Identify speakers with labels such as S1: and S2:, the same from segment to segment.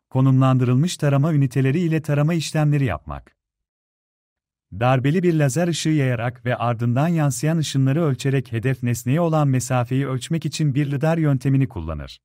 S1: konumlandırılmış tarama üniteleri ile tarama işlemleri yapmak. Darbeli bir lazer ışığı yayarak ve ardından yansıyan ışınları ölçerek hedef nesneye olan mesafeyi ölçmek için bir lidar yöntemini kullanır.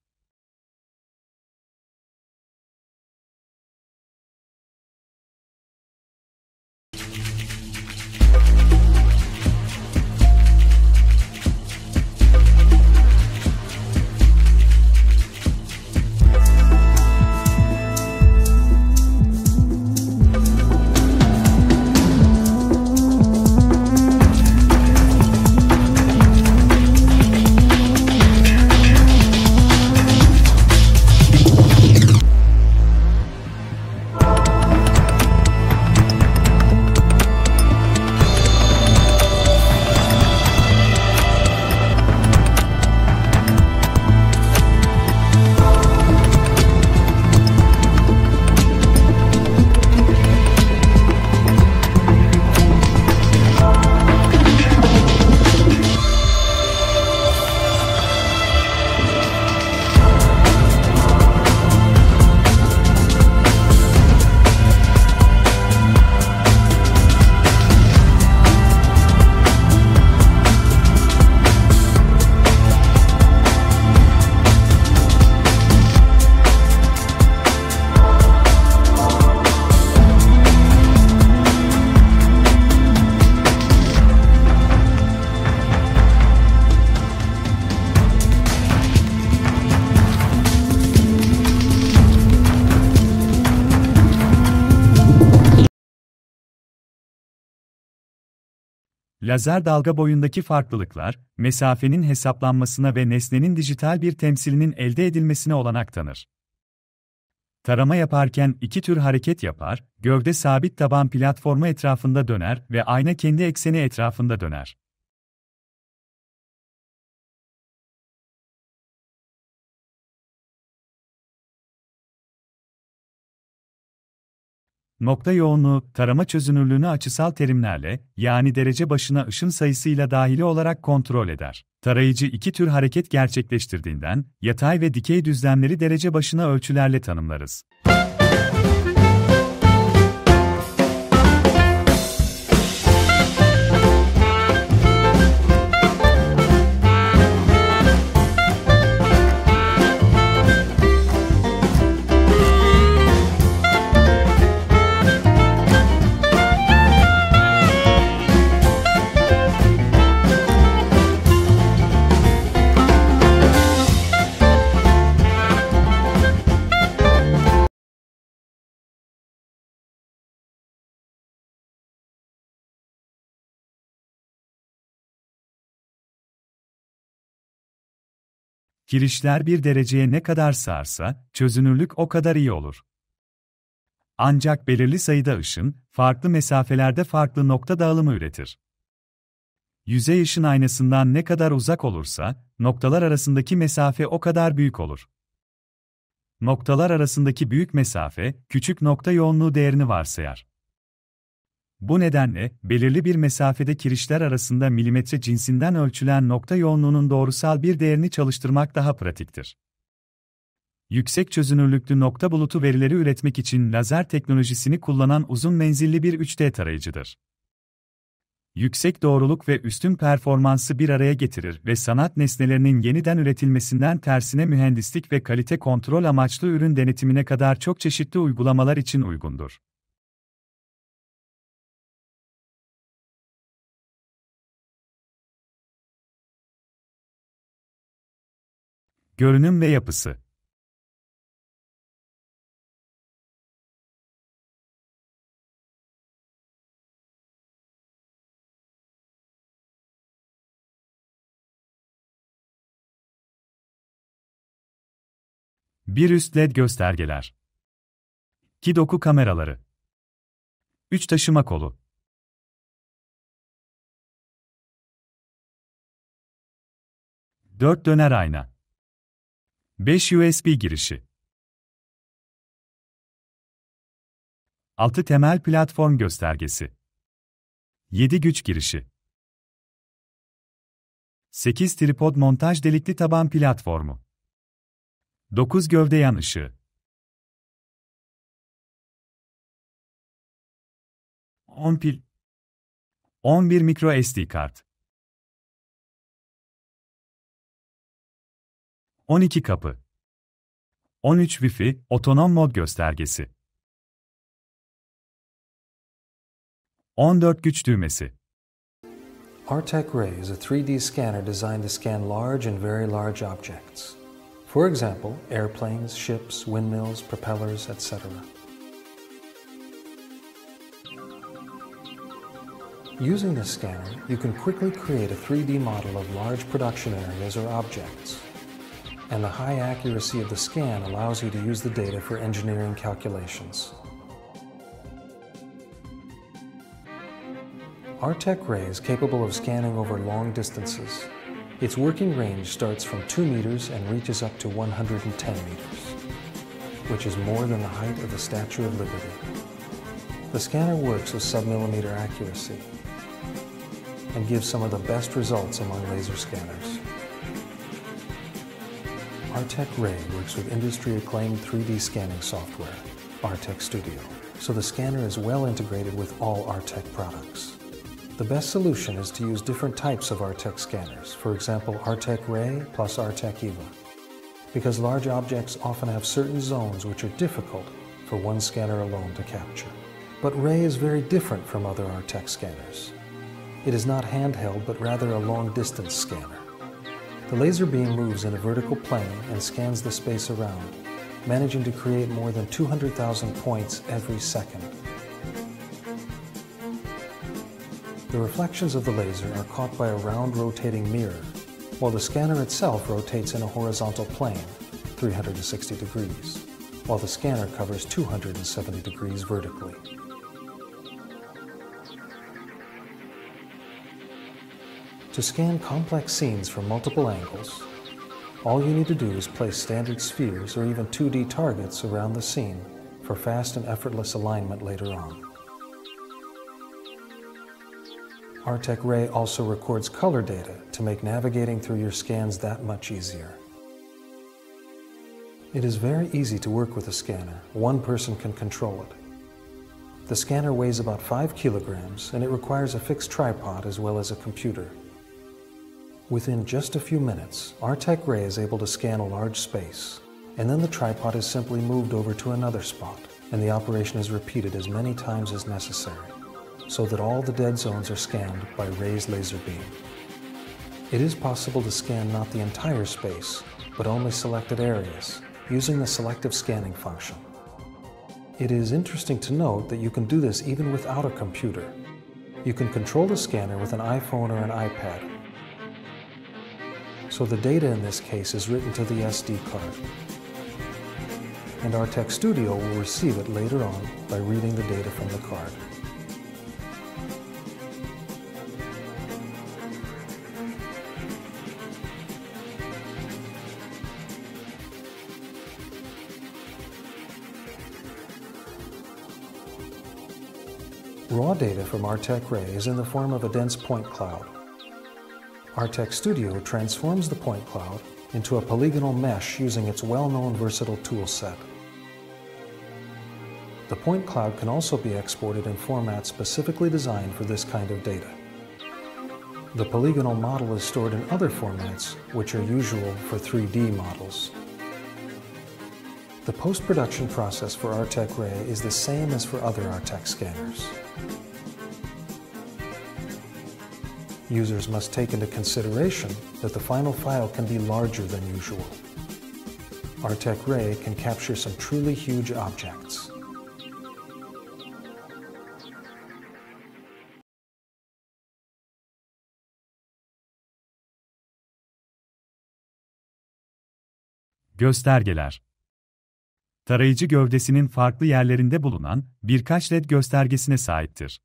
S1: Lazer dalga boyundaki farklılıklar, mesafenin hesaplanmasına ve nesnenin dijital bir temsilinin elde edilmesine olanak tanır. Tarama yaparken iki tür hareket yapar, gövde sabit taban platformu etrafında döner ve ayna kendi ekseni etrafında döner. Nokta yoğunluğu, tarama çözünürlüğünü açısal terimlerle, yani derece başına ışın sayısıyla dahili olarak kontrol eder. Tarayıcı iki tür hareket gerçekleştirdiğinden, yatay ve dikey düzlemleri derece başına ölçülerle tanımlarız. Girişler bir dereceye ne kadar sığarsa, çözünürlük o kadar iyi olur. Ancak belirli sayıda ışın, farklı mesafelerde farklı nokta dağılımı üretir. Yüzey ışın aynasından ne kadar uzak olursa, noktalar arasındaki mesafe o kadar büyük olur. Noktalar arasındaki büyük mesafe, küçük nokta yoğunluğu değerini varsayar. Bu nedenle, belirli bir mesafede kirişler arasında milimetre cinsinden ölçülen nokta yoğunluğunun doğrusal bir değerini çalıştırmak daha pratiktir. Yüksek çözünürlüklü nokta bulutu verileri üretmek için lazer teknolojisini kullanan uzun menzilli bir 3D tarayıcıdır. Yüksek doğruluk ve üstün performansı bir araya getirir ve sanat nesnelerinin yeniden üretilmesinden tersine mühendislik ve kalite kontrol amaçlı ürün denetimine kadar çok çeşitli uygulamalar için uygundur. Görünüm ve yapısı. Bir üst LED göstergeler. 2 doku kameraları. 3 taşıma kolu. 4 döner ayna. 5 USB girişi. 6 temel platform göstergesi. 7 güç girişi. 8 tripod montaj delikli taban platformu. 9 gövde yan ışığı. 10 pil, 11 mikro SD kart, 12 kapı, 13 Wi-Fi, otonom mod göstergesi, 14 güç düğmesi.
S2: RTEC Ray is a 3D scanner designed to scan large and very large objects. For example, airplanes, ships, windmills, propellers, etc. Using this scanner, you can quickly create a 3D model of large production areas or objects. And the high accuracy of the scan allows you to use the data for engineering calculations. RTEC Ray is capable of scanning over long distances. Its working range starts from 2 meters and reaches up to 110 meters, which is more than the height of the Statue of Liberty. The scanner works with sub-millimeter accuracy and gives some of the best results among laser scanners. RTEC Ray works with industry-acclaimed 3D scanning software, RTEC Studio, so the scanner is well integrated with all RTEC products. The best solution is to use different types of RTEC scanners, for example RTEC Ray plus RTEC EVA, because large objects often have certain zones which are difficult for one scanner alone to capture. But Ray is very different from other RTEC scanners. It is not handheld but rather a long-distance scanner. The laser beam moves in a vertical plane and scans the space around, managing to create more than 200,000 points every second. The reflections of the laser are caught by a round rotating mirror, while the scanner itself rotates in a horizontal plane, 360 degrees, while the scanner covers 270 degrees vertically. To scan complex scenes from multiple angles, all you need to do is place standard spheres or even 2D targets around the scene for fast and effortless alignment later on. RTEC Ray also records color data to make navigating through your scans that much easier. It is very easy to work with a scanner. One person can control it. The scanner weighs about 5 kilograms and it requires a fixed tripod as well as a computer. Within just a few minutes, RTEC Ray is able to scan a large space, and then the tripod is simply moved over to another spot, and the operation is repeated as many times as necessary, so that all the dead zones are scanned by Ray's laser beam. It is possible to scan not the entire space, but only selected areas, using the selective scanning function. It is interesting to note that you can do this even without a computer. You can control the scanner with an iPhone or an iPad. So the data in this case is written to the SD card. And RTEC Studio will receive it later on by reading the data from the card. Raw data from RTEC Ray is in the form of a dense point cloud. RTEC Studio transforms the point cloud into a polygonal mesh using its well-known versatile tool set. The point cloud can also be exported in formats specifically designed for this kind of data. The polygonal model is stored in other formats, which are usual for 3D models. The post-production process for RTEC Ray is the same as for other RTEC scanners. Users must take into consideration that the final file can be larger than usual. RTEC Ray can capture some truly huge objects.
S1: Göstergeler. Tarayıcı gövdesinin farklı yerlerinde bulunan birkaç LED göstergesine sahiptir.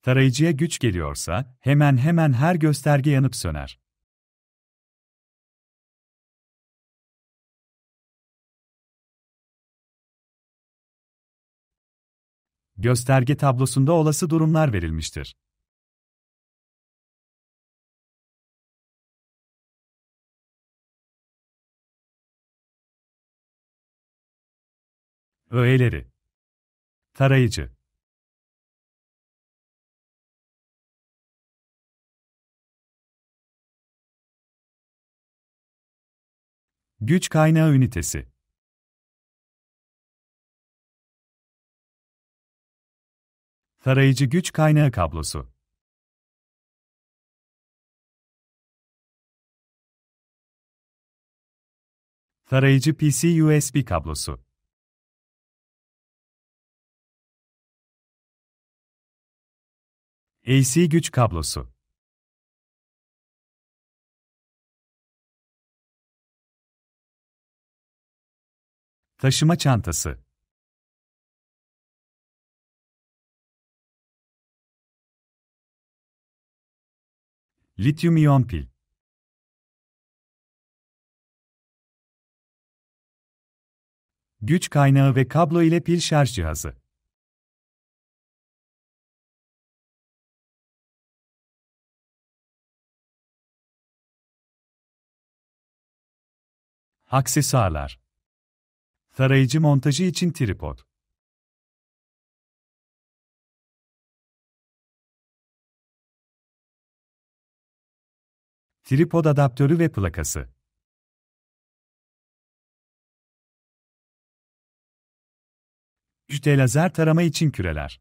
S1: Tarayıcıya güç geliyorsa hemen her gösterge yanıp söner. Gösterge tablosunda olası durumlar verilmiştir. Öğeleri. Tarayıcı. Güç kaynağı ünitesi. Tarayıcı güç kaynağı kablosu. Tarayıcı PC USB kablosu. AC güç kablosu. Taşıma çantası. Lityum iyon pil. Güç kaynağı ve kablo ile pil şarj cihazı. Aksesuarlar. Tarayıcı montajı için tripod. Tripod adaptörü ve plakası. Lazer tarama için küreler.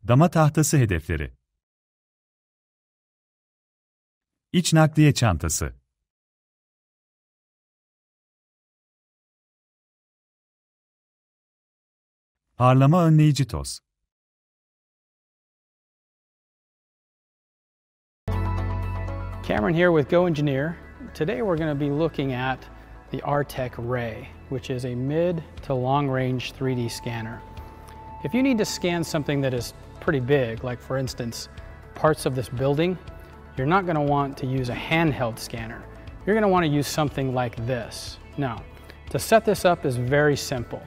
S1: Dama tahtası hedefleri. İç nakliye çantası. Parlama önleyici toz.
S3: Cameron here with Go Engineer. Today we're going to be looking at the RTEC Ray, which is a mid to long range 3D scanner. If you need to scan something that is pretty big, like for instance, parts of this building, you're not going to want to use a handheld scanner. You're going to want to use something like this. Now, to set this up is very simple.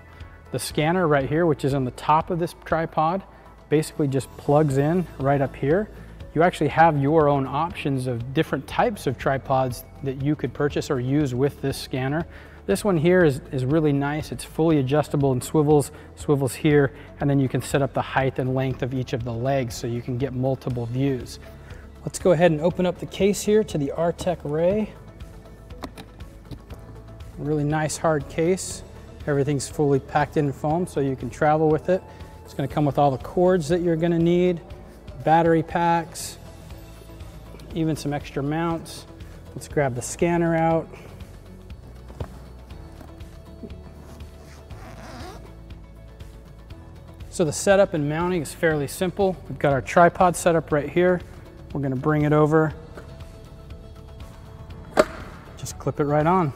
S3: The scanner right here, which is on the top of this tripod, basically just plugs in right up here. You actually have your own options of different types of tripods that you could purchase or use with this scanner. This one here is really nice. It's fully adjustable and swivels here, and then you can set up the height and length of each of the legs so you can get multiple views. Let's go ahead and open up the case here to the RTEC Ray. Really nice hard case. Everything's fully packed in foam so you can travel with it. It's going to come with all the cords that you're going to need, battery packs, even some extra mounts. Let's grab the scanner out. So the setup and mounting is fairly simple. We've got our tripod set up right here. We're going to bring it over. Just clip it right on.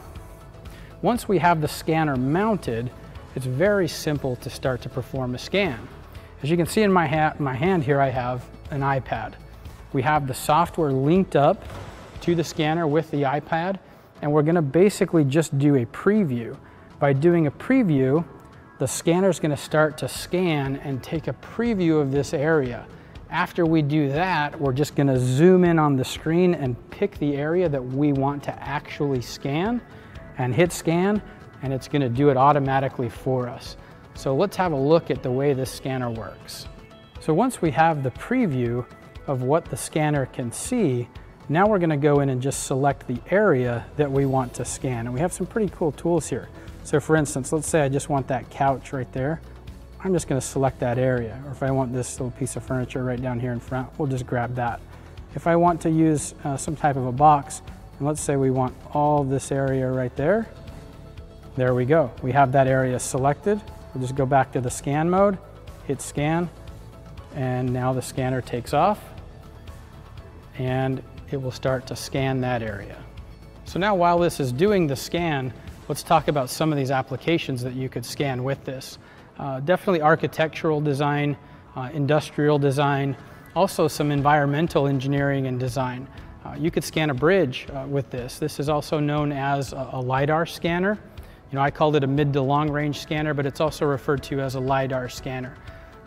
S3: Once we have the scanner mounted, it's very simple to start to perform a scan. As you can see in my hand here, I have an iPad. We have the software linked up to the scanner with the iPad, and we're going to basically just do a preview. By doing a preview, the scanner is going to start to scan and take a preview of this area. After we do that, we're just going to zoom in on the screen and pick the area that we want to actually scan and hit scan, and it's going to do it automatically for us. So let's have a look at the way this scanner works. So once we have the preview of what the scanner can see, now we're going to go in and just select the area that we want to scan. And we have some pretty cool tools here. So for instance, let's say I just want that couch right there. I'm just going to select that area. Or if I want this little piece of furniture right down here in front, we'll just grab that. If I want to use some type of a box, and let's say we want all this area right there, there we go. We have that area selected. We'll just go back to the scan mode, hit scan, and now the scanner takes off, and it will start to scan that area. So now while this is doing the scan, let's talk about some of these applications that you could scan with this. Definitely architectural design, industrial design, also some environmental engineering and design. You could scan a bridge with this. This is also known as a LiDAR scanner. You know, I called it a mid to long range scanner, but it's also referred to as a LiDAR scanner.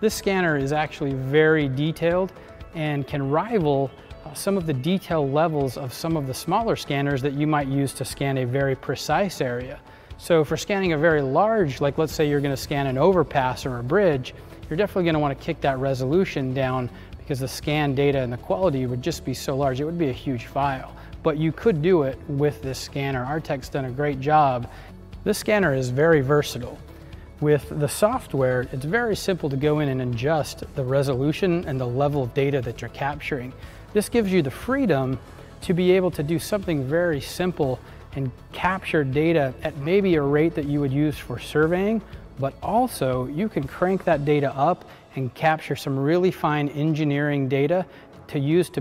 S3: This scanner is actually very detailed and can rival some of the detail levels of some of the smaller scanners that you might use to scan a very precise area. So for scanning a very large, like let's say you're going to scan an overpass or a bridge, you're definitely going to want to kick that resolution down because the scan data and the quality would just be so large. It would be a huge file. But you could do it with this scanner. Our tech's done a great job. This scanner is very versatile. With the software, it's very simple to go in and adjust the resolution and the level of data that you're capturing. This gives you the freedom to be able to do something very simple and capture data at maybe a rate that you would use for surveying, but also you can crank that data up and capture some really fine engineering data to use to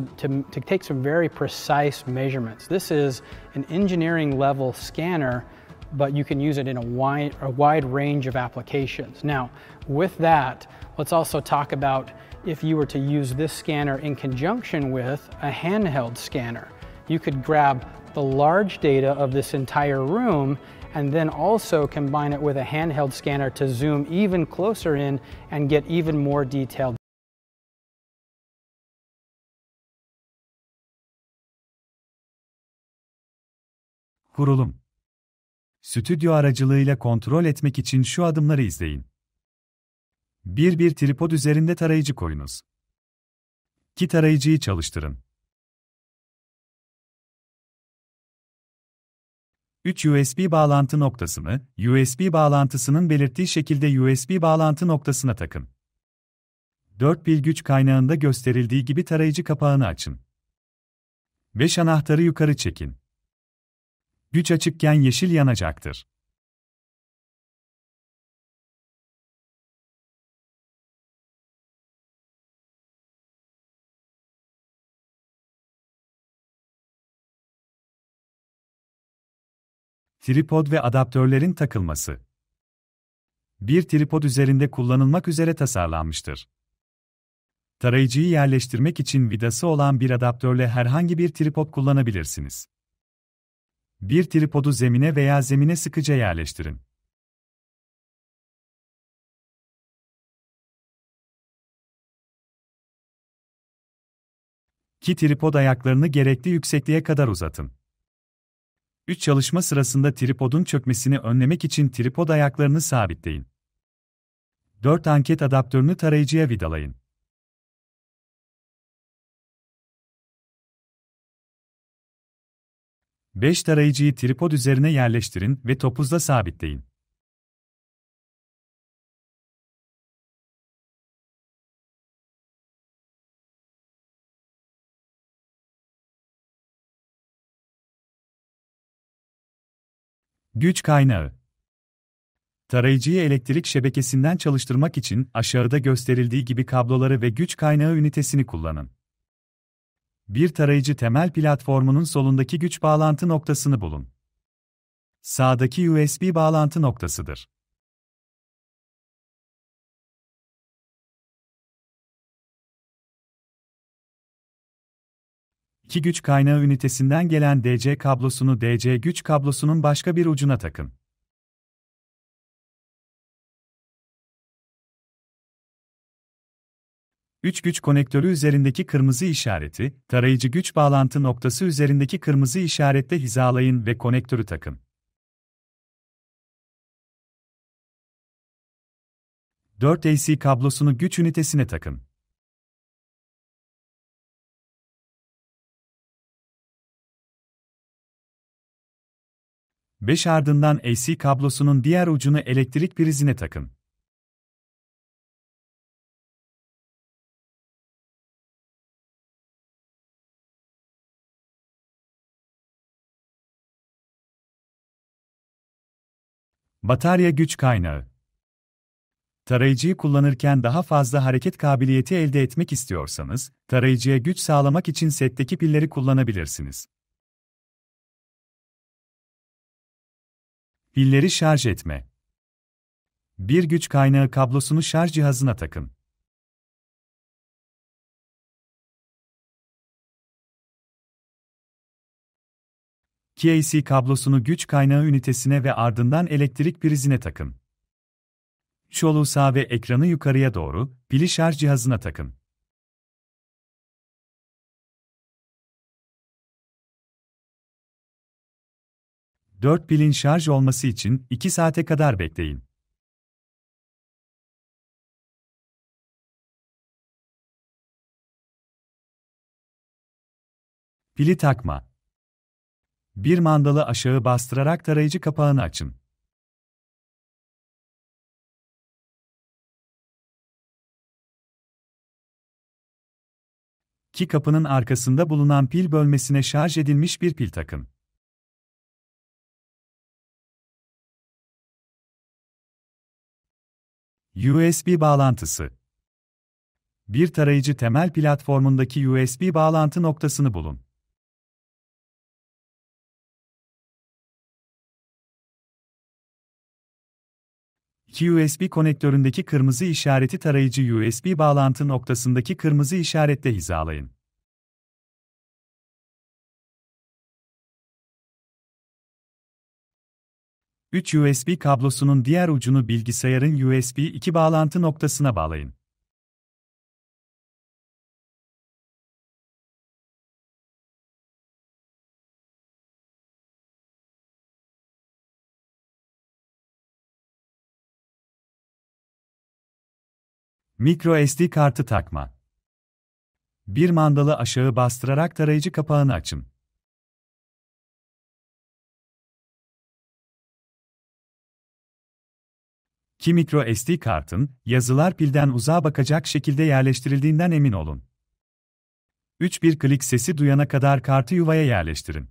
S3: take some very precise measurements. This is an engineering level scanner, but you can use it in a wide range of applications. Now, with that, let's also talk about if you were to use this scanner in conjunction with a handheld scanner. You could grab the large data of this entire room and then also combine it with a handheld scanner to zoom even closer in and get even more detailed.
S1: Kurulum. Stüdyo aracılığıyla kontrol etmek için şu adımları izleyin. 1. Bir tripod üzerinde tarayıcı koyunuz. 2. Tarayıcıyı çalıştırın. 3. USB bağlantı noktasını, USB bağlantısının belirttiği şekilde USB bağlantı noktasına takın. 4. Pil güç kaynağında gösterildiği gibi tarayıcı kapağını açın. 5. Anahtarı yukarı çekin. Güç açıkken yeşil yanacaktır. Tripod ve adaptörlerin takılması. Bir tripod üzerinde kullanılmak üzere tasarlanmıştır. Tarayıcıyı yerleştirmek için vidası olan bir adaptörle herhangi bir tripod kullanabilirsiniz. Bir tripodu zemine veya zemine sıkıca yerleştirin. İki tripod ayaklarını gerekli yüksekliğe kadar uzatın. 3. Çalışma sırasında tripodun çökmesini önlemek için tripod ayaklarını sabitleyin. 4. Anket adaptörünü tarayıcıya vidalayın. 5. Tarayıcıyı tripod üzerine yerleştirin ve topuzla sabitleyin. Güç kaynağı. Tarayıcıyı elektrik şebekesinden çalıştırmak için aşağıda gösterildiği gibi kabloları ve güç kaynağı ünitesini kullanın. Bir tarayıcı temel platformunun solundaki güç bağlantı noktasını bulun. Sağdaki USB bağlantı noktasıdır. İki güç kaynağı ünitesinden gelen DC kablosunu DC güç kablosunun başka bir ucuna takın. Üç güç konektörü üzerindeki kırmızı işareti, tarayıcı güç bağlantı noktası üzerindeki kırmızı işaretle hizalayın ve konektörü takın. 4 AC kablosunu güç ünitesine takın. Ardından AC kablosunun diğer ucunu elektrik prizine takın. Batarya güç kaynağı. Tarayıcıyı kullanırken daha fazla hareket kabiliyeti elde etmek istiyorsanız, tarayıcıya güç sağlamak için setteki pilleri kullanabilirsiniz. Pilleri şarj etme. Bir güç kaynağı kablosunu şarj cihazına takın. AC kablosunu güç kaynağı ünitesine ve ardından elektrik prizine takın. Çoluğu sağ ve ekranı yukarıya doğru, pili şarj cihazına takın. Dört pilin şarj olması için 2 saate kadar bekleyin. Pili takma. Bir mandalı aşağı bastırarak tarayıcı kapağını açın. Ki kapının arkasında bulunan pil bölmesine şarj edilmiş bir pil takın. USB bağlantısı. Bir tarayıcı temel platformundaki USB bağlantı noktasını bulun. İki USB konektöründeki kırmızı işareti tarayıcı USB bağlantı noktasındaki kırmızı işaretle hizalayın. Üç USB kablosunun diğer ucunu bilgisayarın USB 2 bağlantı noktasına bağlayın. Mikro SD kartı takma. Bir mandalı aşağı bastırarak tarayıcı kapağını açın. Ki mikro SD kartın, yazılar pilden uzağa bakacak şekilde yerleştirildiğinden emin olun. 3-1 klik sesi duyana kadar kartı yuvaya yerleştirin.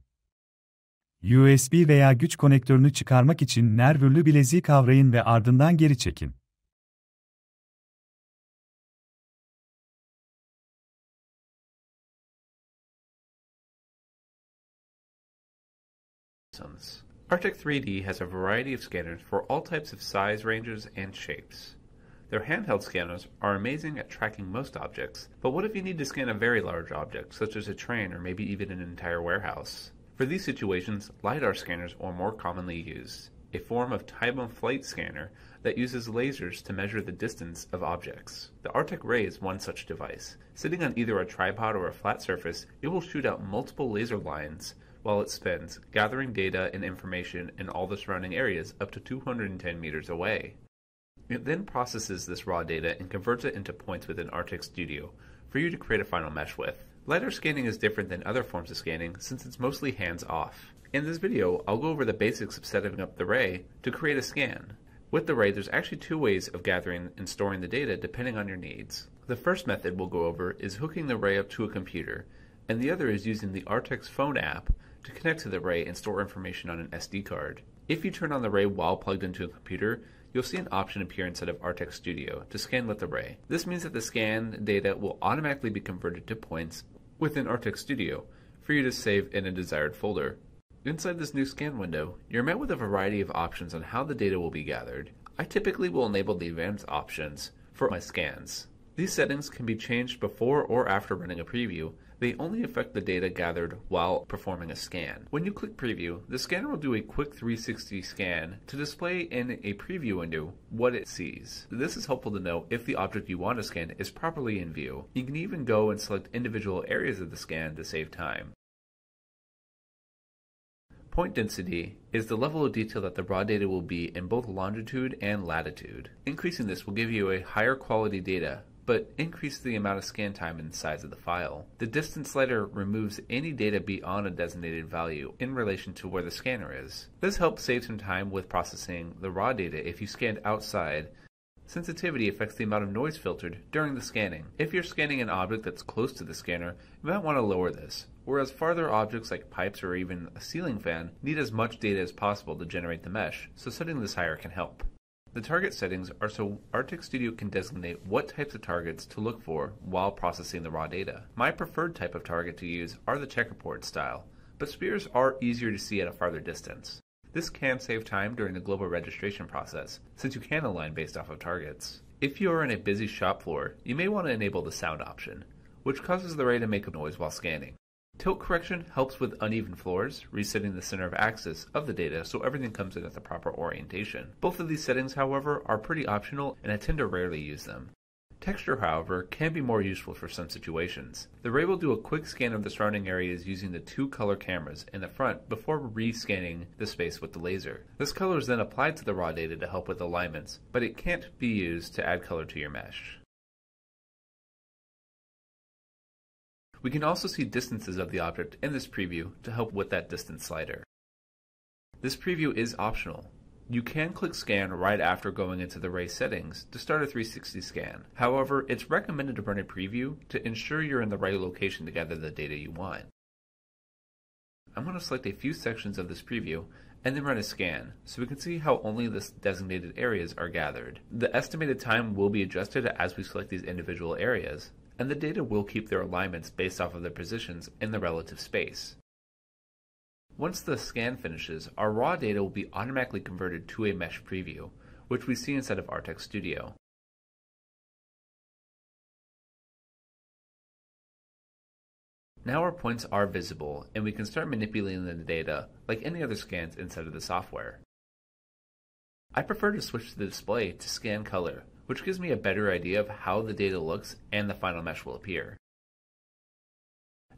S1: USB veya güç konektörünü çıkarmak için nervürlü bileziği kavrayın ve ardından geri çekin.
S4: Arctic 3D has a variety of scanners for all types of size ranges and shapes. Their handheld scanners are amazing at tracking most objects, but what if you need to scan a very large object, such as a train or maybe even an entire warehouse? For these situations, LiDAR scanners are more commonly used, a form of time-of-flight scanner that uses lasers to measure the distance of objects. The Arctic Ray is one such device. Sitting on either a tripod or a flat surface, it will shoot out multiple laser lines while it spins, gathering data and information in all the surrounding areas up to 210 meters away. It then processes this raw data and converts it into points within Arctic Studio for you to create a final mesh with. LiDAR scanning is different than other forms of scanning since it's mostly hands-off. In this video, I'll go over the basics of setting up the Ray to create a scan. With the Ray, there's actually two ways of gathering and storing the data depending on your needs. The first method we'll go over is hooking the Ray up to a computer, and the other is using the Arctic's phone app to connect to the Ray and store information on an SD card. If you turn on the Ray while plugged into a computer, you'll see an option appear inside of Arctic Studio to scan with the Ray. This means that the scanned data will automatically be converted to points within Arctic Studio for you to save in a desired folder. Inside this new scan window, you're met with a variety of options on how the data will be gathered. I typically will enable the advanced options for my scans. These settings can be changed before or after running a preview. They only affect the data gathered while performing a scan. When you click preview, the scanner will do a quick 360 scan to display in a preview window what it sees. This is helpful to know if the object you want to scan is properly in view. You can even go and select individual areas of the scan to save time. Point density is the level of detail that the raw data will be in both longitude and latitude. Increasing this will give you a higher quality data, but increase the amount of scan time and the size of the file. The distance slider removes any data beyond a designated value in relation to where the scanner is. This helps save some time with processing the raw data if you scanned outside. Sensitivity affects the amount of noise filtered during the scanning. If you're scanning an object that's close to the scanner, you might want to lower this, whereas farther objects like pipes or even a ceiling fan need as much data as possible to generate the mesh, so setting this higher can help. The target settings are so Arctic Studio can designate what types of targets to look for while processing the raw data. My preferred type of target to use are the checkerboard style, but spears are easier to see at a farther distance. This can save time during the global registration process, since you can align based off of targets. If you are in a busy shop floor, you may want to enable the sound option, which causes the Ray to make a noise while scanning. Tilt correction helps with uneven floors, resetting the center of axis of the data so everything comes in at the proper orientation. Both of these settings, however, are pretty optional and I tend to rarely use them. Texture, however, can be more useful for some situations. The Ray will do a quick scan of the surrounding areas using the two color cameras in the front before re-scanning the space with the laser. This color is then applied to the raw data to help with alignments, but it can't be used to add color to your mesh. We can also see distances of the object in this preview to help with that distance slider. This preview is optional. You can click Scan right after going into the Ray settings to start a 360 scan. However, it's recommended to run a preview to ensure you're in the right location to gather the data you want. I'm going to select a few sections of this preview and then run a scan so we can see how only the designated areas are gathered. The estimated time will be adjusted as we select these individual areas, and the data will keep their alignments based off of their positions in the relative space. Once the scan finishes, our raw data will be automatically converted to a mesh preview, which we see inside of Artec Studio. Now our points are visible, and we can start manipulating the data like any other scans inside of the software. I prefer to switch the display to scan color, which gives me a better idea of how the data looks and the final mesh will appear.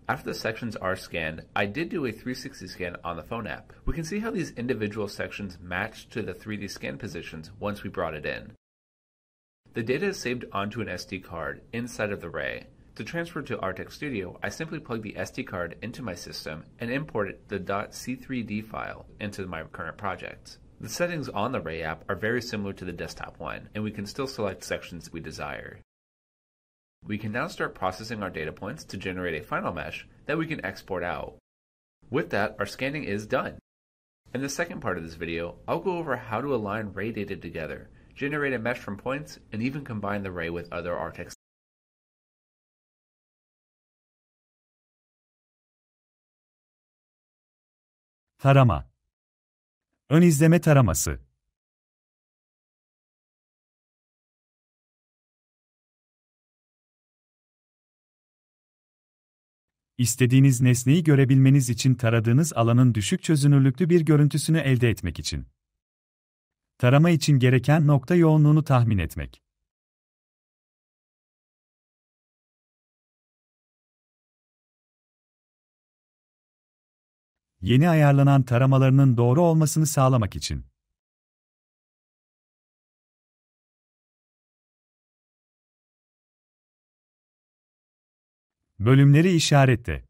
S4: After the sections are scanned, I did do a 360 scan on the phone app. We can see how these individual sections match to the 3D scan positions once we brought it in. The data is saved onto an SD card inside of the Ray. To transfer to Artec Studio, I simply plug the SD card into my system and import the .c3d file into my current project. The settings on the Ray app are very similar to the desktop one, and we can still select sections we desire. We can now start processing our data points to generate a final mesh that we can export out. With that, our scanning is done. In the second part of this video, I'll go over how to align Ray data together, generate a mesh from points, and even combine the Ray with other Artec.
S1: Tarama. Ön izleme taraması. İstediğiniz nesneyi görebilmeniz için taradığınız alanın düşük çözünürlüklü bir görüntüsünü elde etmek için. Tarama için gereken nokta yoğunluğunu tahmin etmek. Yeni ayarlanan taramalarının doğru olmasını sağlamak için. Bölümleri işaretle.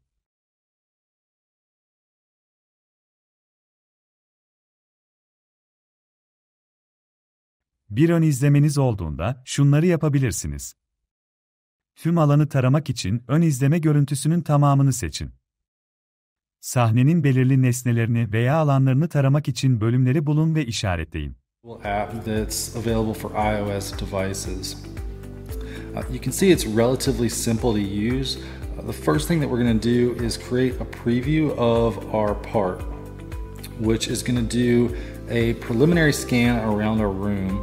S1: Bir ön izlemeniz olduğunda şunları yapabilirsiniz. Tüm alanı taramak için ön izleme görüntüsünün tamamını seçin. Sahnenin belirli nesnelerini veya alanlarını taramak için bölümleri bulun ve işaretleyin.
S5: App that's available for iOS devices. You can see it's relatively simple to use. The first thing that we're going to do is create a preview of our part, which is going to do a preliminary scan around our room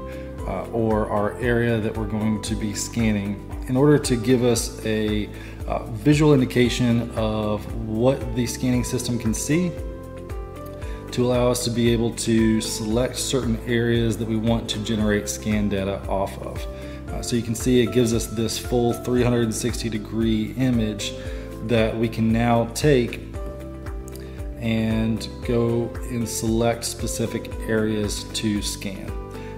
S5: or our area that we're going to be scanning in order to give us a visual indication of what the scanning system can see, to allow us to be able to select certain areas that we want to generate scan data off of. So you can see it gives us this full 360-degree image that we can now take and go and select specific areas to scan.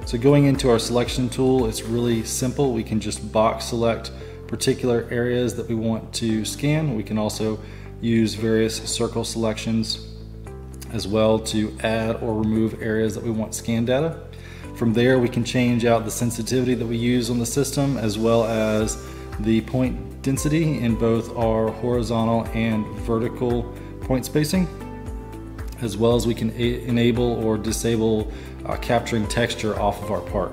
S5: So going into our selection tool, it's really simple. We can just box select particular areas that we want to scan. We can also use various circle selections as well to add or remove areas that we want scan data. From there, we can change out the sensitivity that we use on the system, as well as the point density in both our horizontal and vertical point spacing, as well as we can enable or disable capturing texture off of our part.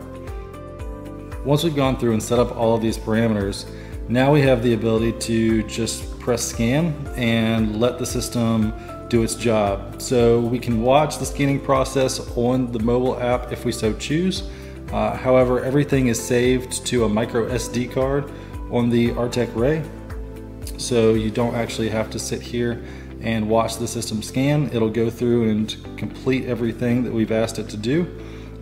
S5: Once we've gone through and set up all of these parameters, now we have the ability to just press scan and let the system do its job. So we can watch the scanning process on the mobile app if we so choose. However, everything is saved to a micro SD card on the Artec Ray. So you don't actually have to sit here and watch the system scan. It'll go through and complete everything that we've asked it to do.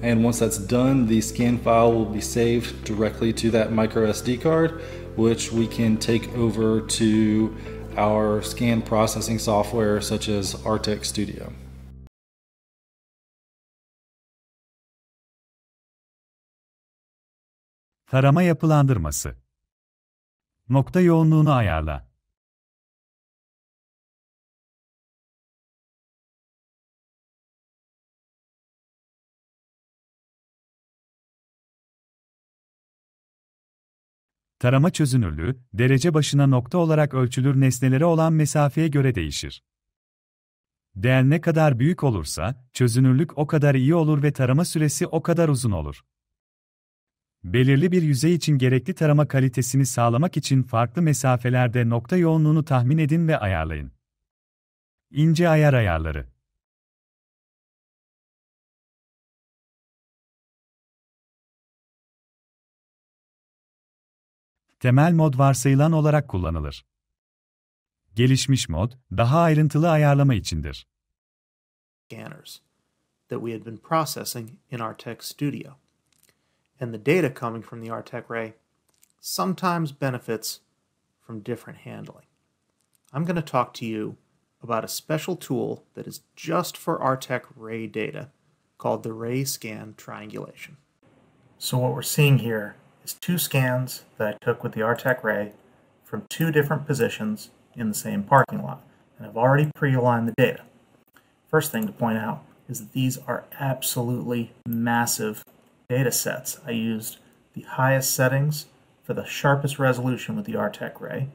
S5: And once that's done, the scan file will be saved directly to that micro SD card, which we can take over to our scan processing software such as Artec Studio.
S1: Tarama yapılandırması. Nokta yoğunluğunu ayarla. Tarama çözünürlüğü, derece başına nokta olarak ölçülür nesnelere olan mesafeye göre değişir. Değer ne kadar büyük olursa, çözünürlük o kadar iyi olur ve tarama süresi o kadar uzun olur. Belirli bir yüzey için gerekli tarama kalitesini sağlamak için farklı mesafelerde nokta yoğunluğunu tahmin edin ve ayarlayın. İnce ayar ayarları. Temel mod varsayılan olarak kullanılır. Gelişmiş mod, daha ayrıntılı ayarlama içindir.
S6: Scanners that we had been processing in our Tech Studio. And the data coming from the RTEC Ray sometimes benefits from different handling. I'm going to talk to you about a special tool that is just for RTEC Ray data called the Ray Scan Triangulation. So what we're seeing here is two scans that I took with the RTEC Ray from two different positions in the same parking lot, and I've already pre-aligned the data. First thing to point out is that these are absolutely massive data sets. I used the highest settings for the sharpest resolution with the RTEC Ray,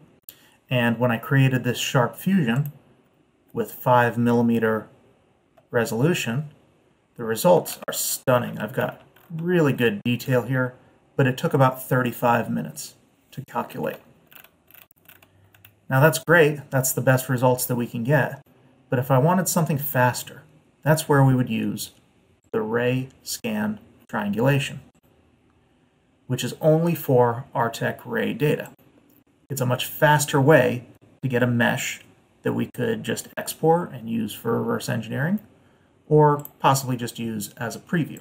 S6: and when I created this sharp fusion with 5mm resolution, the results are stunning. I've got really good detail here, but it took about 35 minutes to calculate. Now that's great, that's the best results that we can get, but if I wanted something faster, that's where we would use the Ray Scan Triangulation, which is only for RTEC Ray data. It's a much faster way to get a mesh that we could just export and use for reverse engineering, or possibly just use as a preview.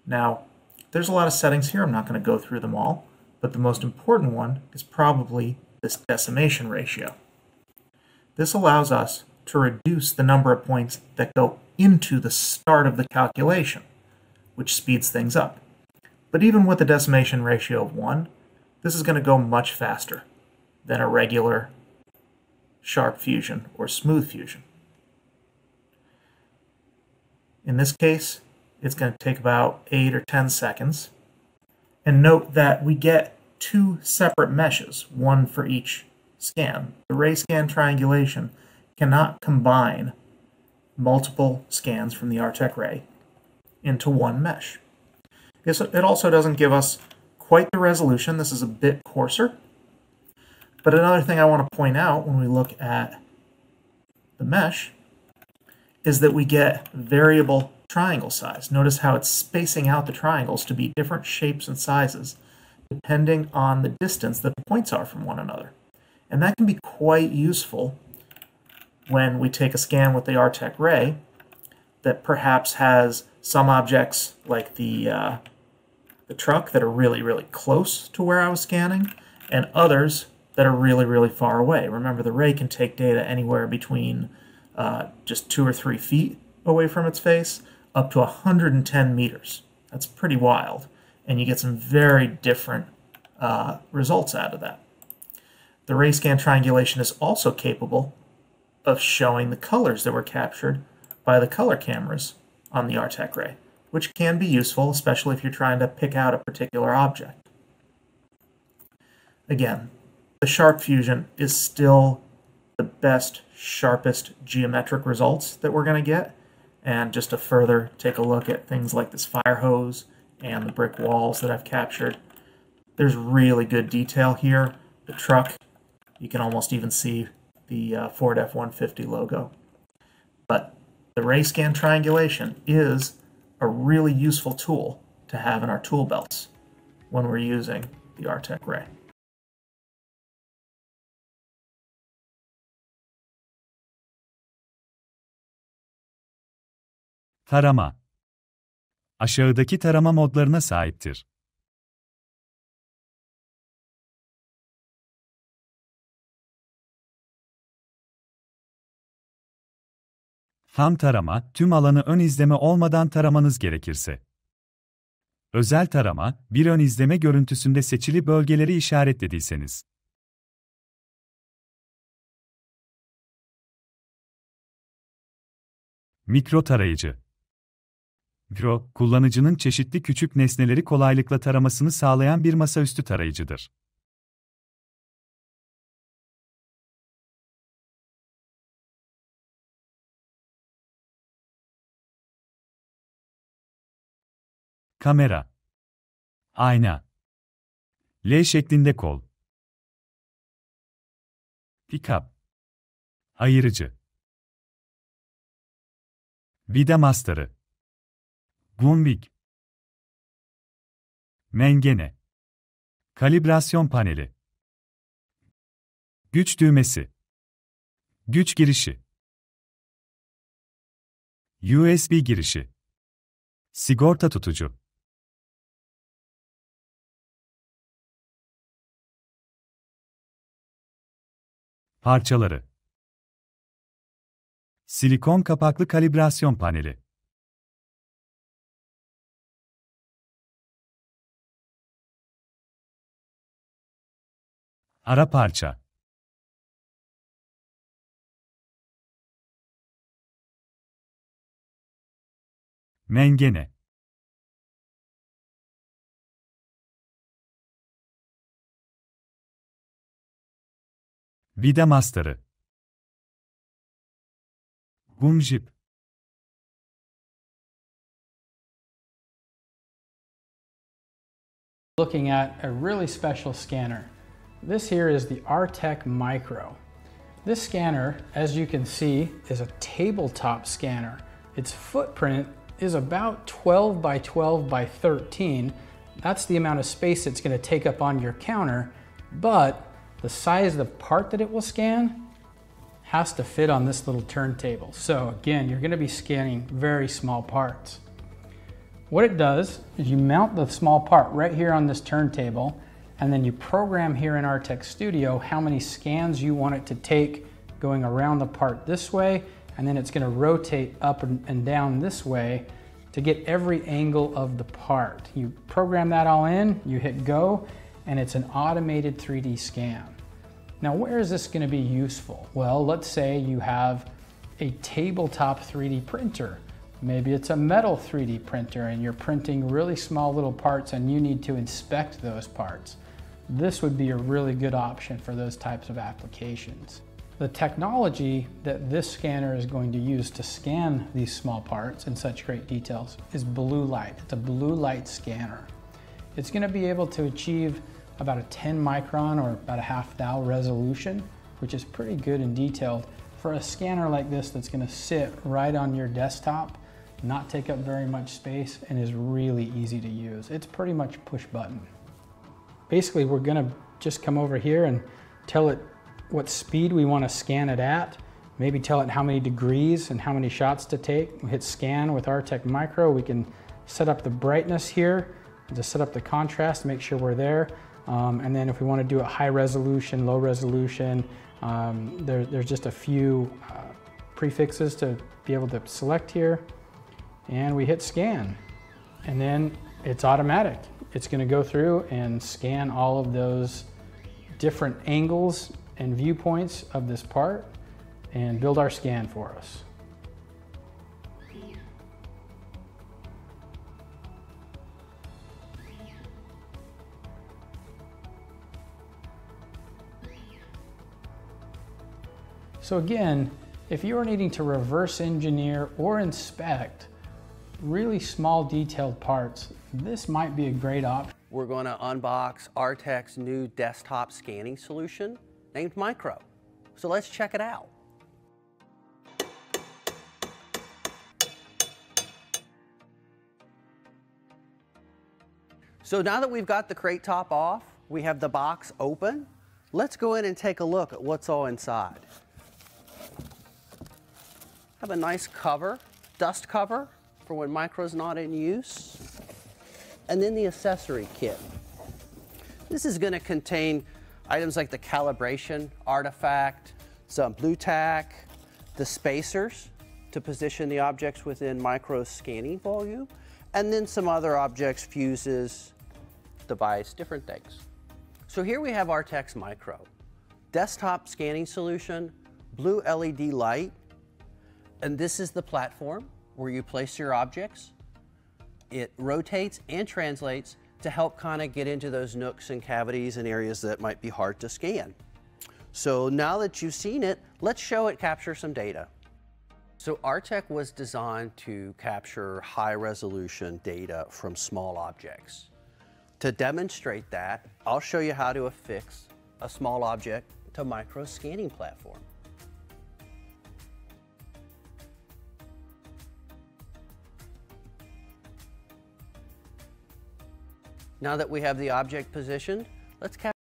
S6: Now, there's a lot of settings here. I'm not going to go through them all, but the most important one is probably this decimation ratio. This allows us to reduce the number of points that go into the start of the calculation, which speeds things up. But even with a decimation ratio of 1, this is going to go much faster than a regular sharp fusion or smooth fusion. In this case, it's going to take about 8 or 10 seconds. And note that we get two separate meshes, one for each scan. The Ray Scan Triangulation cannot combine multiple scans from the RTEC Ray into one mesh. It also doesn't give us quite the resolution. This is a bit coarser. But another thing I want to point out when we look at the mesh is that we get variable triangle size. Notice how it's spacing out the triangles to be different shapes and sizes depending on the distance that the points are from one another. And that can be quite useful when we take a scan with the RTEC Ray that perhaps has some objects like the truck that are really, really close to where I was scanning, and others that are really, really far away. Remember, the Ray can take data anywhere between just 2 or 3 feet away from its face up to 110 meters. That's pretty wild, and you get some very different results out of that. The Ray Scan Triangulation is also capable of showing the colors that were captured by the color cameras on the RTEC Ray, which can be useful, especially if you're trying to pick out a particular object. Again, the sharp fusion is still the best, sharpest geometric results that we're going to get. And just to further take a look at things like this fire hose and the brick walls that I've captured, there's really good detail here. The truck, you can almost even see the Ford F-150 logo. But the Ray Scan Triangulation is a really useful tool to have in our tool belts when we're using the RTEC Ray.
S1: Tarama. Aşağıdaki tarama modlarına sahiptir. Tam tarama, tüm alanı ön izleme olmadan taramanız gerekirse. Özel tarama, bir ön izleme görüntüsünde seçili bölgeleri işaretlediyseniz. Mikro tarayıcı. Mikro, kullanıcının çeşitli küçük nesneleri kolaylıkla taramasını sağlayan bir masaüstü tarayıcıdır. Kamera. Ayna. L şeklinde kol. Pikap. Ayırıcı. Vida mastarı. Gumbik. Mengene. Kalibrasyon paneli. Güç düğmesi. Güç girişi. USB girişi. Sigorta tutucu. Parçaları. Silikon kapaklı kalibrasyon paneli. Ara parça. Mengene. Vida mastarı. Gumjip.
S3: Looking at a really special scanner. This here is the RTEC Micro. This scanner, as you can see, is a tabletop scanner. Its footprint is about 12 by 12 by 13. That's the amount of space it's going to take up on your counter, but the size of the part that it will scan has to fit on this little turntable. So again, you're going to be scanning very small parts. What it does is you mount the small part right here on this turntable, and then you program here in RTEC Studio how many scans you want it to take going around the part this way, and then it's going to rotate up and down this way to get every angle of the part. You program that all in, you hit go, and it's an automated 3D scan. Now, where is this going to be useful? Well, let's say you have a tabletop 3D printer. Maybe it's a metal 3D printer and you're printing really small little parts and you need to inspect those parts. This would be a really good option for those types of applications. The technology that this scanner is going to use to scan these small parts in such great details is blue light. It's a blue light scanner. It's going to be able to achieve about a 10 micron or about a half thou resolution, which is pretty good and detailed for a scanner like this that's going to sit right on your desktop, not take up very much space, and is really easy to use. It's pretty much push button. Basically, we're going to just come over here and tell it what speed we want to scan it at, maybe tell it how many degrees and how many shots to take. We hit scan with RTEC Micro. We can set up the brightness here, just set up the contrast to make sure we're there. And then if we want to do it high resolution, low resolution, there's just a few prefixes to be able to select here. And we hit scan. And then it's automatic. It's going to go through and scan all of those different angles and viewpoints of this part and build our scan for us. So again, if you are needing to reverse engineer or inspect really small detailed parts, this might be a great option.
S7: We're going to unbox RTEC's new desktop scanning solution named Micro. So let's check it out. So now that we've got the crate top off, we have the box open, let's go in and take a look at what's all inside. Have a nice cover, dust cover for when Micro's not in use. And then the accessory kit. This is going to contain items like the calibration artifact, some blue tack, the spacers to position the objects within Micro's scanning volume, and then some other objects, fuses, device, different things. So here we have RTEC's Micro. Desktop scanning solution, blue LED light, and this is the platform where you place your objects. It rotates and translates to help kind of get into those nooks and cavities and areas that might be hard to scan. So now that you've seen it, let's show it capture some data. So RTEC was designed to capture high-resolution data from small objects. To demonstrate that, I'll show you how to affix a small object to micro scanning platform. Now that we have the object positioned, let's capture.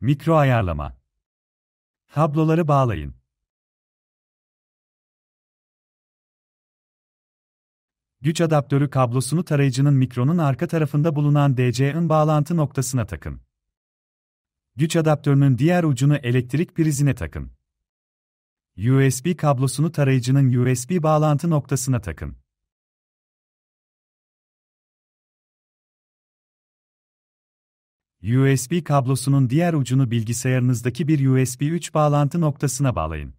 S1: Mikro ayarlama. Kabloları bağlayın. Güç adaptörü kablosunu tarayıcının mikronun arka tarafında bulunan DC'in bağlantı noktasına takın. Güç adaptörünün diğer ucunu elektrik prizine takın. USB kablosunu tarayıcının USB bağlantı noktasına takın. USB kablosunun diğer ucunu bilgisayarınızdaki bir USB 3 bağlantı noktasına bağlayın.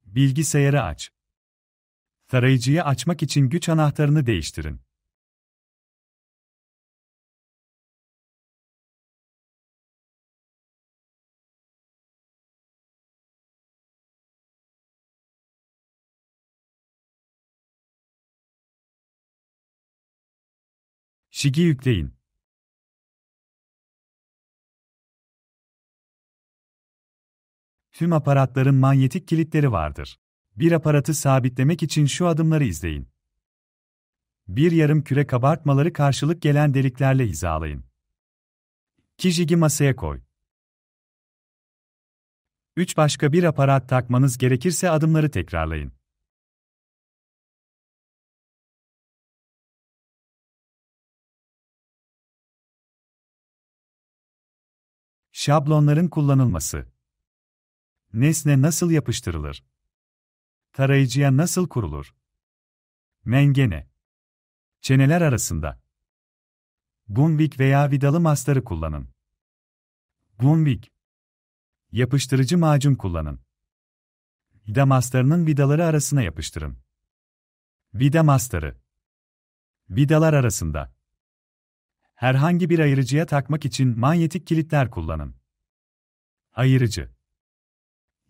S1: Bilgisayarı aç. Tarayıcıyı açmak için güç anahtarını değiştirin. Şigi yükleyin. Tüm aparatların manyetik kilitleri vardır. Bir aparatı sabitlemek için şu adımları izleyin. Bir yarım küre kabartmaları karşılık gelen deliklerle hizalayın. 2 jigi masaya koy. 3 başka bir aparat takmanız gerekirse adımları tekrarlayın. Şablonların kullanılması. Nesne nasıl yapıştırılır? Tarayıcıya nasıl kurulur? Mengene. Çeneler arasında. Gunvik veya vidalı mastarı kullanın. Gunvik. Yapıştırıcı macun kullanın. Vida mastarının vidaları arasına yapıştırın. Vida mastarı. Vidalar arasında. Herhangi bir ayırıcıya takmak için manyetik kilitler kullanın. Ayırıcı.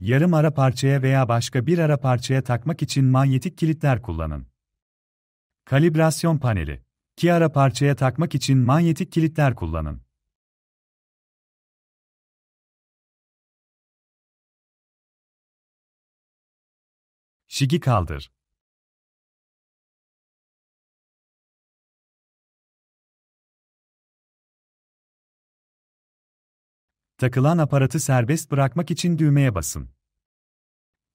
S1: Yarım ara parçaya veya başka bir ara parçaya takmak için manyetik kilitler kullanın. Kalibrasyon paneli. 2 ara parçaya takmak için manyetik kilitler kullanın. Şigi kaldır. Takılan aparatı serbest bırakmak için düğmeye basın.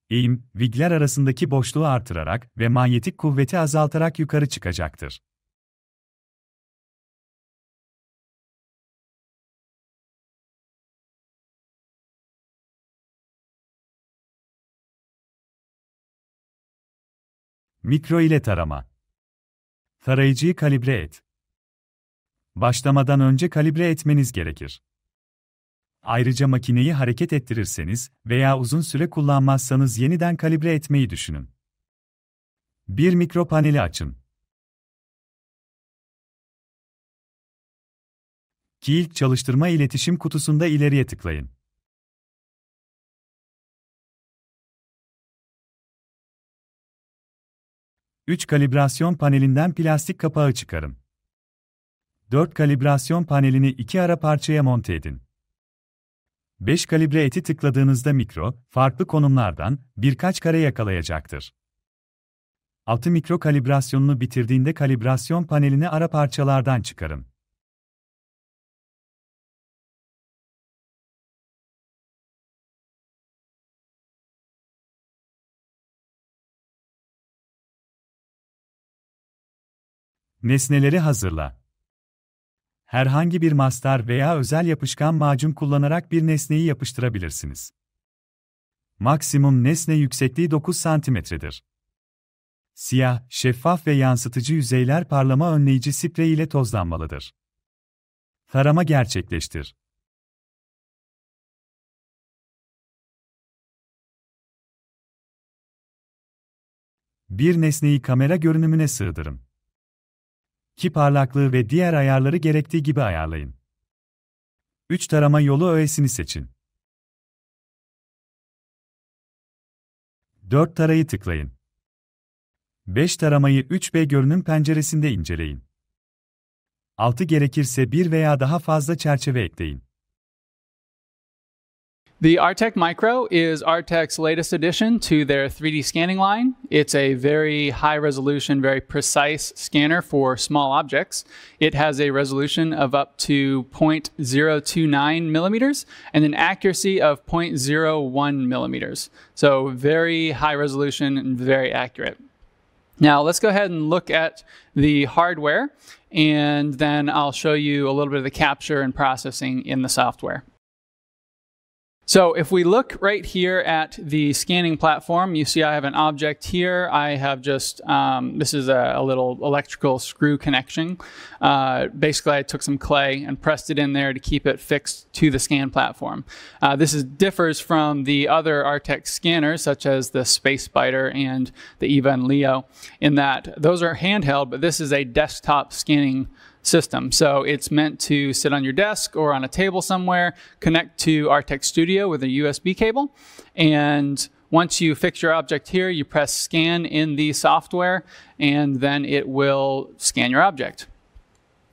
S1: Eğim, vigler arasındaki boşluğu artırarak ve manyetik kuvveti azaltarak yukarı çıkacaktır. Mikro ile tarama. Tarayıcıyı kalibre et. Başlamadan önce kalibre etmeniz gerekir. Ayrıca makineyi hareket ettirirseniz veya uzun süre kullanmazsanız yeniden kalibre etmeyi düşünün. Bir mikro paneli açın. İlk çalıştırma iletişim kutusunda ileriye tıklayın. Üç kalibrasyon panelinden plastik kapağı çıkarın. 4 kalibrasyon panelini 2 ara parçaya monte edin. 5 kalibre eti tıkladığınızda mikro, farklı konumlardan birkaç kare yakalayacaktır. 6 mikro kalibrasyonunu bitirdiğinde kalibrasyon panelini ara parçalardan çıkarın. Nesneleri hazırla. Herhangi bir mastar veya özel yapışkan macun kullanarak bir nesneyi yapıştırabilirsiniz. Maksimum nesne yüksekliği 9 cm'dir. Siyah, şeffaf ve yansıtıcı yüzeyler parlama önleyici sprey ile tozlanmalıdır. Tarama gerçekleştir. Bir nesneyi kamera görünümüne sığdırın. Parlaklığı ve diğer ayarları gerektiği gibi ayarlayın. 3 tarama yolu öğesini seçin. 4 tarayı tıklayın. 5 taramayı 3B görünüm penceresinde inceleyin. 6 gerekirse bir veya daha fazla çerçeve ekleyin.
S8: The Artec Micro is Artec's latest addition to their 3D scanning line. It's a very high resolution, very precise scanner for small objects. It has a resolution of up to 0.029 millimeters and an accuracy of 0.01 millimeters. So very high resolution and very accurate. Now let's go ahead and look at the hardware, and then I'll show you a little bit of the capture and processing in the software. So if we look right here at the scanning platform, you see I have an object here. I have just, this is a little electrical screw connection. Basically, I took some clay and pressed it in there to keep it fixed to the scan platform. This differs from the other Artec scanners, such as the Space Spider and the Eva and Leo, in that those are handheld, but this is a desktop scanning system. So it's meant to sit on your desk or on a table somewhere, connect to Artec Studio with a USB cable, and once you fix your object here, you press scan in the software, and then it will scan your object.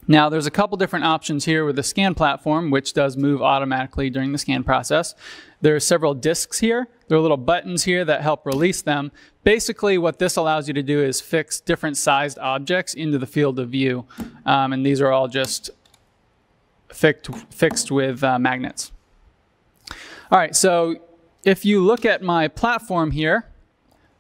S8: Now, there's a couple different options here with the scan platform, which does move automatically during the scan process. There are several discs here. There are little buttons here that help release them. Basically, what this allows you to do is fix different sized objects into the field of view. And these are all just fixed with magnets. All right, so if you look at my platform here,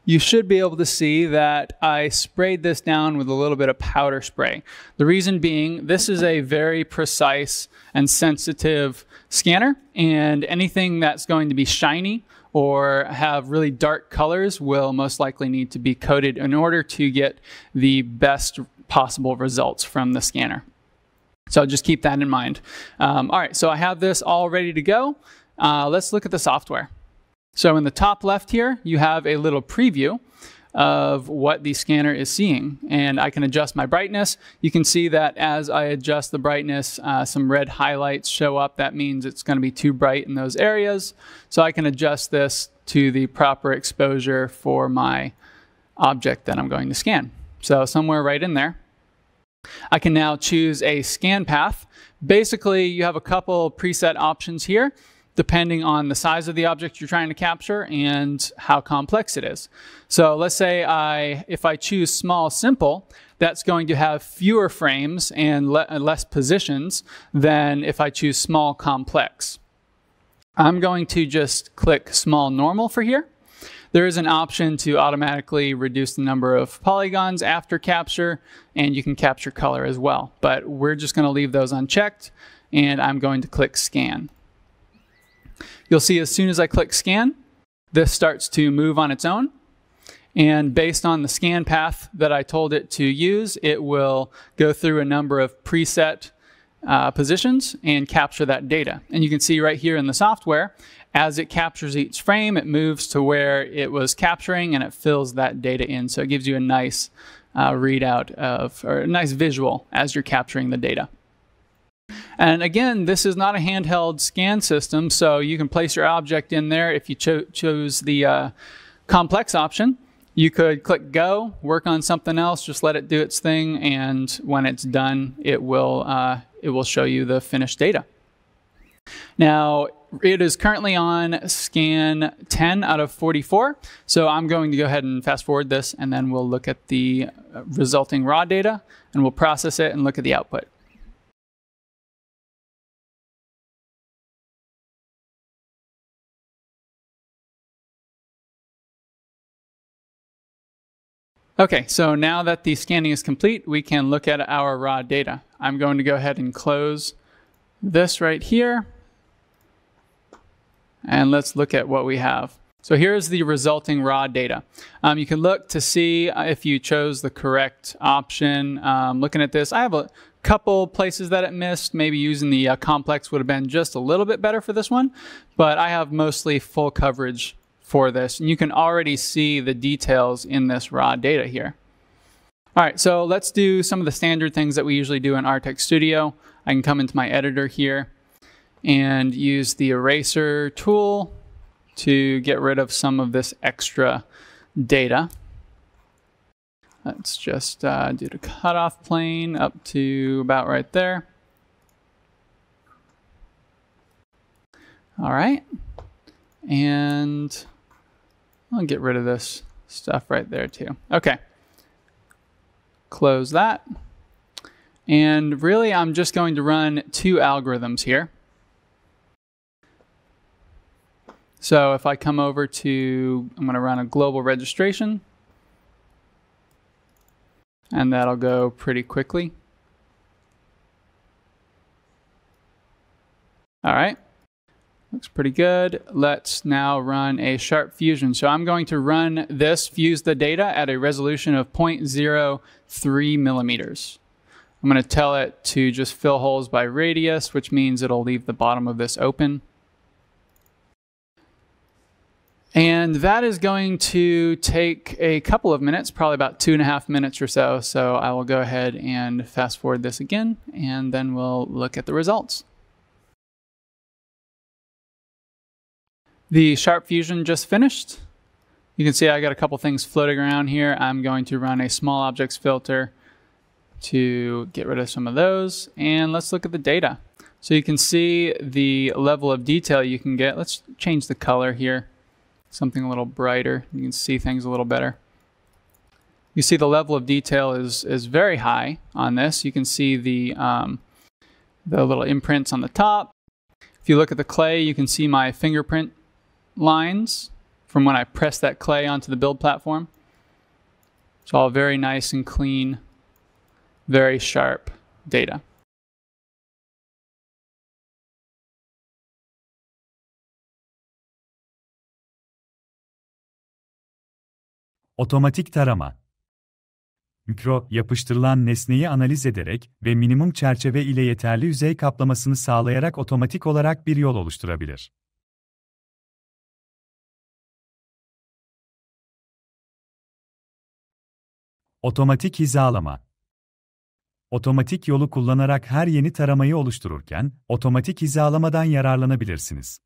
S8: you should be able to see that I sprayed this down with a little bit of powder spray. The reason being, this is a very precise and sensitive scanner, and anything that's going to be shiny or have really dark colors will most likely need to be coated in order to get the best possible results from the scanner. So just keep that in mind. All right, so I have this all ready to go. Let's look at the software. So in the top left here, you have a little preview of what the scanner is seeing, and I can adjust my brightness. You can see that as I adjust the brightness, some red highlights show up. That means it's going to be too bright in those areas. So I can adjust this to the proper exposure for my object that I'm going to scan. So somewhere right in there. I can now choose a scan path. Basically, you have a couple preset options here, depending on the size of the object you're trying to capture and how complex it is. So let's say if I choose small simple, that's going to have fewer frames and less positions than if I choose small complex. I'm going to just click small normal for here. There is an option to automatically reduce the number of polygons after capture, and you can capture color as well. But we're just going to leave those unchecked, and I'm going to click scan. You'll see as soon as I click scan, this starts to move on its own. And based on the scan path that I told it to use, it will go through a number of preset positions and capture that data. And you can see right here in the software, as it captures each frame, it moves to where it was capturing and it fills that data in. So it gives you a nice readout or a nice visual as you're capturing the data. And again, this is not a handheld scan system, so you can place your object in there. If you chose the complex option, you could click go, work on something else, just let it do its thing, and when it's done, it will show you the finished data. Now, it is currently on scan 10 out of 44, so I'm going to go ahead and fast forward this, and then we'll look at the resulting raw data, and we'll process it and look at the output. Okay, so now that the scanning is complete, we can look at our raw data. I'm going to go ahead and close this right here. And let's look at what we have. So here's the resulting raw data. You can look to see if you chose the correct option. Looking at this, I have a couple places that it missed. Maybe using the complex would have been just a little bit better for this one, but I have mostly full coverage for this, and you can already see the details in this raw data here. All right, so let's do some of the standard things that we usually do in Artec Studio. I can come into my editor here, and use the eraser tool to get rid of some of this extra data. Let's just do the cutoff plane up to about right there. All right, and I'll get rid of this stuff right there too. Okay, close that. And really, I'm just going to run two algorithms here. So if I come over to, I'm going to run a global registration, and that'll go pretty quickly. All right, looks pretty good. Let's now run a sharp fusion. So I'm going to run this, fuse the data at a resolution of 0.03 millimeters. I'm going to tell it to just fill holes by radius, which means it'll leave the bottom of this open. And that is going to take a couple of minutes, probably about 2.5 minutes or so. So I will go ahead and fast forward this again, and then we'll look at the results. The sharp fusion just finished. You can see I got a couple things floating around here. I'm going to run a small objects filter to get rid of some of those. And let's look at the data. So you can see the level of detail you can get. Let's change the color here. Something a little brighter. You can see things a little better. You see the level of detail is very high on this. You can see the little imprints on the top. If you look at the clay, you can see my fingerprint lines from when I pressed that clay onto the build platform. It's all very nice and clean, very sharp data.
S1: Otomatik tarama. Mikro, yapıştırılan nesneyi analiz ederek ve minimum çerçeve ile yeterli yüzey kaplamasını sağlayarak otomatik olarak bir yol oluşturabilir. Otomatik hizalama. Otomatik yolu kullanarak her yeni taramayı oluştururken, otomatik hizalamadan yararlanabilirsiniz.